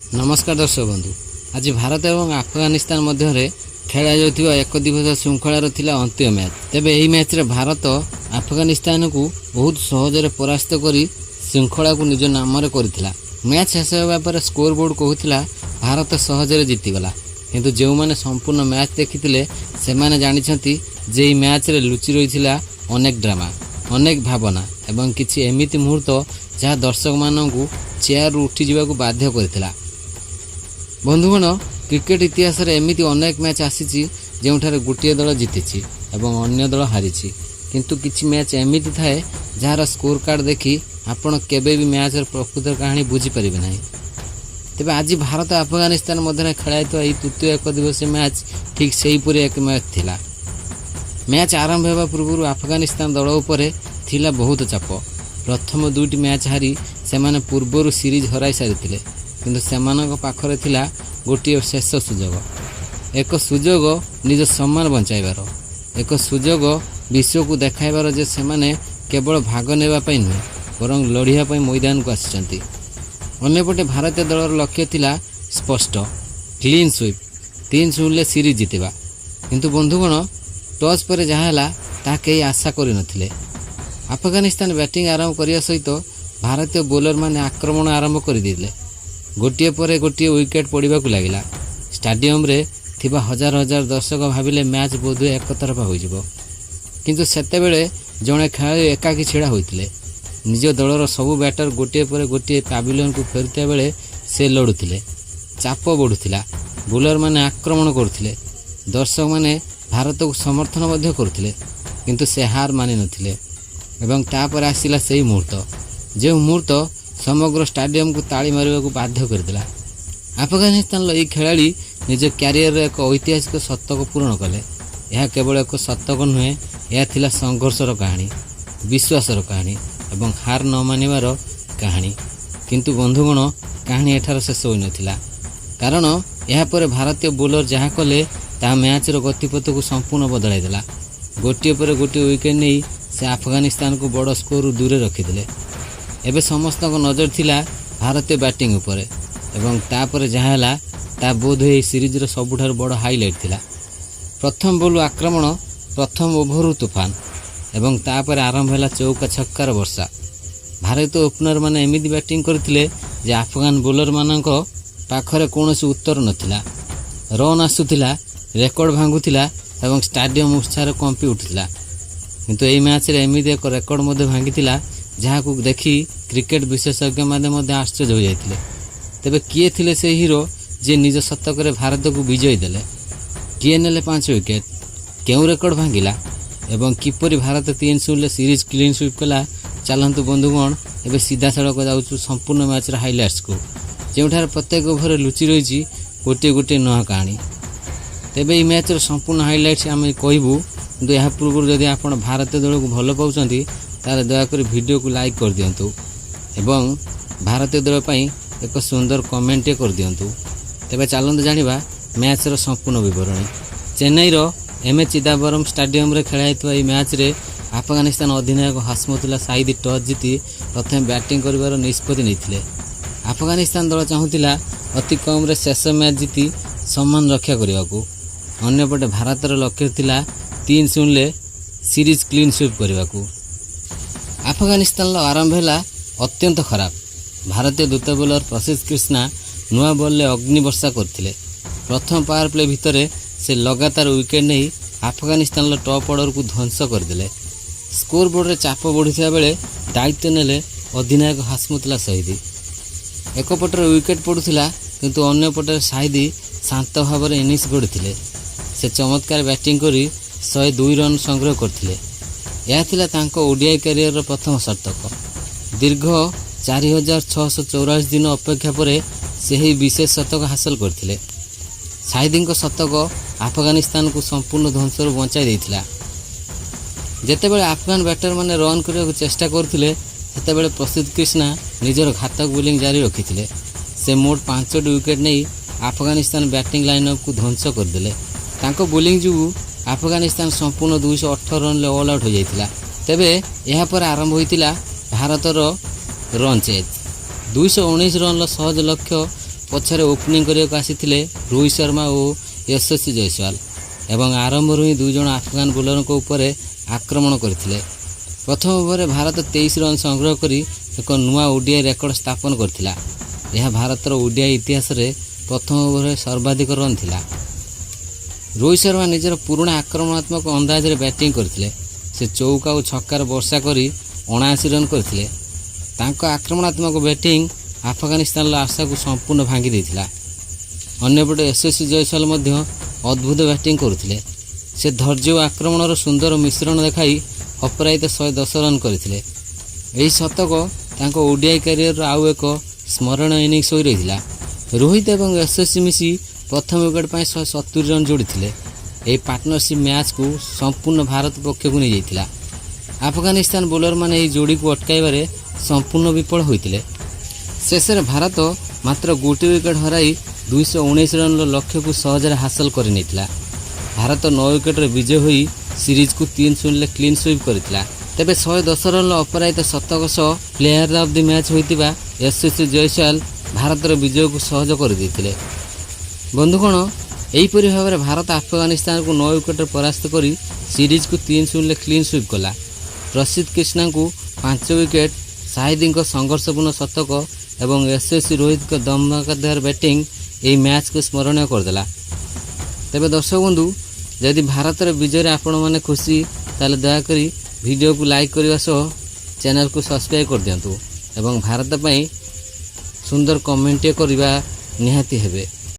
नमस्कार दर्शक बंधु। आज भारत और अफगानिस्तान मध्य खेला जाउथिबा एक दिवसीय श्रृंखलार थिला अंतिम मैच। तेबे एही मैच रे भारत अफगानिस्तान को बहुत सहजरे परास्त करी श्रृंखला को निज नाम रे करथिला। मैच शेष होबा पर स्कोर बोर्ड कहूथिला भारत सहजरे जीतीगला, किंतु जो माने संपूर्ण मैच देखिथिले से माने जानिछंती जे एही मैच रे लुचि रहिथिला अनेक ड्रामा, अनेक भावना एवं किछि एमिति मुहूर्त जहाँ दर्शक मानू चेयर उठी जावाक बाध्य करथिला। बंधुगण, क्रिकेट इतिहास रे एमिति अनेक मैच आसीछि जेउठारे गोटे दल जीतिछि एवं अन्य दल हारिछि, किंतु किछि मैच एमिति थाए जार स्कोर कार्ड देखि आपण केबे भी मैच रे प्रकृत कहानी बुझी परिबे नाही। तेबे आज भारत अफगानिस्तान मध्य खेलाइतो एही तृतीय एक दिवसीय मैच ठीक सेहीपरि एक मैच थिला। मैच आरंभ होगा पूर्व अफगानिस्तान दल उपरे थिला बहुत चाप। प्रथम दुईटी मैच हारी सेमाने पूर्वर सीरीज हराई सारिथिले, किंतु सेमानक पाखरे थिला गोटे शेष सुजोग, एक सुजोग निज सम्मान बंचाइबार, एक सुजोग विश्व को देखाइबार जे सेमाने केवल भाग नेबा पई नुहे बरं लढ़िया पई मैदान को आसिचंती। अन्यपटे भारतीय दलर लक्ष्य थिला स्पष्ट क्लीन स्वीप, 3-0 सीरीज जितिबा। किंतु बंधुगण, टॉस पर जहाँ है ता कई आशा कर नथिले। अफगानिस्तान बैटिंग आरंभ करने सहित भारतीय बोलर माने आक्रमण आरंभ कर देले। गोटे पर गोटे विकेट पड़ाक लगिला। स्टाडियम रे थिबा हजार हजार दर्शक भाविले मैच बोधहुए एक तरफा हो, किंतु सेतेबेले जड़े खेलाड़ी एकाकी छिड़ा होइतिले। निज दलर सबु बैटर गोटे पर गोटे पैविलियन को फेरुता बेले से लड़ुथिले। चाप बढ़ुथिला, बोलर माने आक्रमण करुथिले, दर्शक माने भारत को समर्थन मध्य करुथिले, किंतु से हार मानि नथिले। एवं तापर आसिला सेही मुहूर्त जो मुहूर्त समग्र स्टाडियम को ताली मारिबा को बाध्य करदिला। अफगानिस्तान एही खेलाड़ी निज क्यारियर एक ऐतिहासिक शतक पूर्ण कले। यह केवल एक शतक नुहे, यह थिला संघर्षर कहानी, विश्वासर कहानी एवं हार न मानिबार कहानी। किंतु बंधुगण, कहानी एठार शेष होई नथिला, कारण यह पर भारतीय बोलर जहाँ कले ता मैच गतिपथ को संपूर्ण बदलाई देला। गोटे पर गोटे विकेट नहीं से अफगानिस्तान को बड़ स्कोर दूर रखिदेले। एबे समस्त नजर थिला भारतीय बैटिंग उपरे एवं तापर जहाँ है ता बोध हुए सीरीज रो सबुठार बड़ हाईलाइट थिला। प्रथम बॉल आक्रमण, प्रथम ओभर तूफान एवं तापर आरंभ है चौका छक्कार वर्षा। भारतीय ओपनर माने एमिति बैटिंग करथिले जे अफगान बोलर मानक पाखरे कोनोसी उत्तर नथिला। रन आसुथिला, रेकर्ड भांगुथिला एवं स्टाडियम उत्साह कंपी उठिला। किंतु एही मैच रे एमिति एक रेकर्ड मध्य भांगिथिला जहाँ को देखी क्रिकेट विशेषज्ञ माने आश्चर्य हो जाइथिले। तेबे किए थिले से हीरो जे निज शतक रे भारत को विजय देले? किए नेले 5 विकेट? केउ रेकर्ड भांगिला एवं किपरि भारत 3-0 सीरीज क्लीन स्वीप कला? चलंतु बंधुगण, एबे सीधा सड़क जाउछु संपूर्ण मैच रे हाइलाइट्स को, जेउठार प्रत्येक ओभर लुचि रहिछि गोटे गोटे नया कहानी। तेबे ई मैच रो संपूर्ण हाइलाइट्स आम कहबू, किंतु यह पूर्व जदि आपण भारतीय दल को भल पाउछंती तारे दयाकोरी वीडियो को लाइक कर दियंतु एवं भारतीय दल पई एक सुंदर कमेंट कर दियंतु। तेबे चलंतु जानिबा मैच रो संपूर्ण विवरणी। चेन्नई रो एम ए चिदम्बरम स्टाडियम रे खेलाइतवा ई मैच रे अफगानिस्तान अधिनायक हाशमतुल्लाह साहिदी टॉस जीति प्रथम बैटिंग करिवार निष्पत्ति नैथिले। अफगानिस्तान दल चाहूतिला अति कम रे शेष मैच जीति सम्मान रक्षा करने। अन्यपटे भारतर लक्ष्य थिला 3-0 सीरीज क्लीन स्वीप करने। अफगानिस्तान आरंभ है अत्यंत खराब। भारतीय द्रुत बोलर प्रसिद्ध कृष्णा नुआ बॉल अग्नि वर्षा करथिले। प्रथम पावर प्ले भितर से लगातार विकेट नहीं अफगानिस्तान टॉप ऑर्डर को ध्वंस करदेले। स्कोर बोर्ड रे चाप बढ़ुथिबा बेले दायित्व नेले अधिनायक हाशमतुल्लाह साहिदी। एक पटर विकेट पड़ुथिला, किंतु अन्य पटर साहिदी शांत भाव में इनिंग्स गढ़ी। से चमत्कार बैटिंग करी 102 रन संग्रह करथिले। यह थिला तांको ओडीआई कैरियर प्रथम शतक। दीर्घ 4644 दिन अपेक्षा पर से ही विशेष शतक हासिल करथिले। साहिदी शतक अफगानिस्तान को संपूर्ण ध्वंसर बचाई देथिला। जेतेबेले अफगान बैटर माने रन करने को चेष्टा करथिले, सेतेबेले प्रसिद्ध कृष्णा निजर घातक बोलिंग जारी रखिथिले। से मोट 5टी विकेट नहीं अफगानिस्तान बैटिंग लाइनअप को ध्वंस करदेले। तांको बोलिंग जुगु अफगानिस्तान संपूर्ण 208 रन ऑल आउट हो जाइतिला। तेबे यह पर आरंभ होइतिला भारतर रन चेज। 219 रन सहज लक्ष्य ପଛରେ ଓପନିଂ କରିବାକୁ ଆସିଥିଲେ ରୋହିତ ଶର୍ମା ଓ ୟଶସ୍ୱୀ ଜୟସୱାଲ ଏବଂ ଆରମ୍ଭରୁ ହିଁ ଦୁଇ ଜଣ ଆଫଗାନ ବୋଲରଙ୍କ ଉପରେ ଆକ୍ରମଣ କରିଥିଲେ। ପ୍ରଥମ ଓଭରରେ ଭାରତ 23 ରନ୍ ସଂଗ୍ରହ କରି ଏକ ନୂଆ ଓଡ଼ିଆଇ ରେକର୍ଡ ସ୍ଥାପନ କରିଥିଲା। ଏହା ଭାରତର ଓଡ଼ିଆଇ ଇତିହାସରେ ପ୍ରଥମ ଓଭରରେ ସର୍ବାଧିକ ରନ୍ ଥିଲା। ରୋହିତ ଶର୍ମା ନିଜର ପୁରୁଣା ଆକ୍ରମଣାତ୍ମକ ଅନ୍ଦାଜରେ ବ୍ୟାଟିଂ କରିଥିଲେ। ସେ ଚୌକା ଓ ଛକ୍କାର ବର୍ଷା କରି 79 ରନ୍ କରିଥିଲେ। ତାଙ୍କ ଆକ୍ରମଣାତ୍ମକ ବ୍ୟାଟିଂ ଆଫଗାନିସ୍ତାନର ଆଶାକୁ ସମ୍ପୂର୍ଣ୍ଣ ଭାଙ୍ଗି ଦେଇଥିଲା। ଅନ୍ୟପଟେ ୟଶସ୍ୱୀ ଜୟସୱାଲ ମଧ୍ୟ ଅଦ୍ଭୁତ ବ୍ୟାଟିଂ କରୁଥିଲେ। ସେ ଧୈର୍ଯ୍ୟ ଓ ଆକ୍ରମଣର ସୁନ୍ଦର ମିଶ୍ରଣ ଦେଖାଇ ଅପରାଜିତ 110 ରନ୍ କରିଥିଲେ। ଏହି ଶତକ ତାଙ୍କ ଓଡ଼ିଆଇ କ୍ୟାରିୟରର ଆଉ ଏକ ସ୍ମରଣୀୟ ଇନିଂସ ହୋଇ ରହିଥିଲା। ରୋହିତ ଏବଂ ୟଶସ୍ୱୀ ମିଶି ପ୍ରଥମ ୱିକେଟ୍ ପାଇଁ 170 ରନ୍ ଯୋଡ଼ିଥିଲେ। ଏହି ପାର୍ଟନରସିପ୍ ମ୍ୟାଚ୍କୁ ସମ୍ପୂର୍ଣ୍ଣ ଭାରତ ପକ୍ଷକୁ ନେଇଯାଇଥିଲା। ଆଫଗାନିସ୍ତାନ ବୋଲରମାନେ ଏହି ଯୋଡ଼ିକୁ ଅଟକାଇବାରେ ସମ୍ପୂର୍ଣ୍ଣ ବିଫଳ ହୋଇଥିଲେ। ଶେଷରେ ଭାରତ ମାତ୍ର ଗୋଟିଏ ୱିକେଟ୍ ହରାଇ 219 ରନ୍ର ଲକ୍ଷ୍ୟକୁ ସହଜରେ ହାସଲ କରିନେଇଥିଲା। ଭାରତ 9 ୱିକେଟ୍ରେ ବିଜୟ ହୋଇ ସିରିଜ୍କୁ 3-0ରେ କ୍ଲିନ୍ ସୁଇପ୍ କରିଥିଲା। ତେବେ 110 ରନ୍ର ଅପରାଜିତ ଶତକ ସହ ପ୍ଲେୟାର ଅଫ୍ ଦି ମ୍ୟାଚ୍ ହୋଇଥିବା ୟଶସ୍ୱୀ ଜୟସୱାଲ ଭାରତର ବିଜୟକୁ ସହଜ କରିଦେଇଥିଲେ। ବନ୍ଧୁଗଣ, ଏହିପରି ଭାବରେ ଭାରତ ଆଫଗାନିସ୍ତାନକୁ 9 ୱିକେଟ୍ରେ ପରାସ୍ତ କରି ସିରିଜ୍କୁ 3-0ରେ କ୍ଲିନ୍ ସୁଇପ୍ କଲା। ପ୍ରସିଦ୍ଧ କ୍ରିଷ୍ଣାଙ୍କୁ 5 ୱିକେଟ୍, ସାହିଦଙ୍କ ସଂଘର୍ଷପୂର୍ଣ୍ଣ ଶତକ ଏବଂ ୟଶସ୍ୱୀ ରୋହିତଙ୍କ ଧମାକାଦାର ବ୍ୟାଟିଂ ଏହି ମ୍ୟାଚ୍କୁ ସ୍ମରଣୀୟ କରିଦେଲା। ତେବେ ଦର୍ଶକ ବନ୍ଧୁ, ଯଦି ଭାରତର ବିଜୟରେ ଆପଣମାନେ ଖୁସି ତାହେଲେ ଦୟାକରି ଭିଡ଼ିଓକୁ ଲାଇକ୍ କରିବା ସହ ଚ୍ୟାନେଲକୁ ସବସ୍କ୍ରାଇବ୍ କରିଦିଅନ୍ତୁ ଏବଂ ଭାରତ ପାଇଁ ସୁନ୍ଦର କମେଣ୍ଟ କରିବା ନିହାତି ହେବେ।